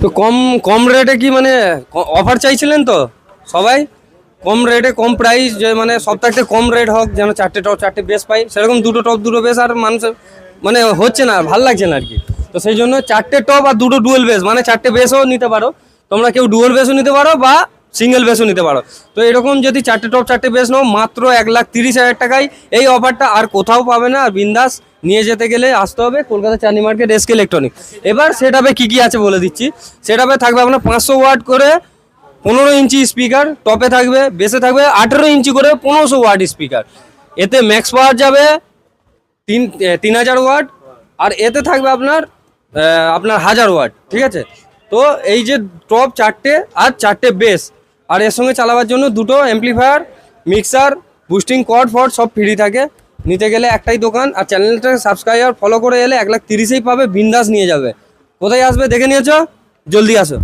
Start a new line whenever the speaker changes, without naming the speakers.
তো কম কম রেটে কি মানে অফার চাইছিলেন তো সবাই? কম রেটে কম প্রাইস, যে মানে সপ্তাহে কম রেট হোক, যেন চারটে টপ চারটে বেস পাই, সেরকম দুটো টপ দুটো বেস আর মানুষের মানে হচ্ছে না, ভাল লাগছে না আর কি। তো সেই জন্য চারটে টপ আর দুটো ডুয়েল বেস, মানে চারটে বেসও নিতে পারো তোমরা, কেউ ডুয়েল বেসও নিতে পারো বা সিঙ্গেল বেসও নিতে পারো। তো এরকম যদি চারটে টপ চারটে বেস নাও মাত্র 1,30,000 টাকায়, এই অফারটা আর কোথাও পাবে না। আর বিন্দাস নিয়ে যেতে গেলে আসতে হবে কলকাতা চাঁদনি মার্কেট এসকে ইলেকট্রনিক। এবার সেটাপে কি কি আছে বলে দিচ্ছি। সেটাপে থাকবে আপনার 500 ওয়াট করে 15 ইঞ্চি স্পিকার, টপে থাকবে, বেসে থাকবে 18 ইঞ্চি করে 1500 ওয়াট স্পিকার। এতে ম্যাক্স পাওয়ার যাবে 3000 ওয়াট, আর এতে থাকবে আপনার 1000 ওয়াট, ঠিক আছে। তো এই যে টপ চারটে আর চারটে বেস, আর এর সঙ্গে চালাবার জন্য দুটো অ্যাম্পলিফায়ার, মিক্সার, বুস্টিং কর্ড ফর্ড সব ফ্রি থাকে। নিতে গেলে একটাই দোকান, আর চ্যানেলটা সাবস্ক্রাইব ফলো করে এলে 1,30,000 পাবে, বিন্দাস নিয়ে যাবে। কোথায় আসবে দেখে নিয়েছো, জলদি আসো।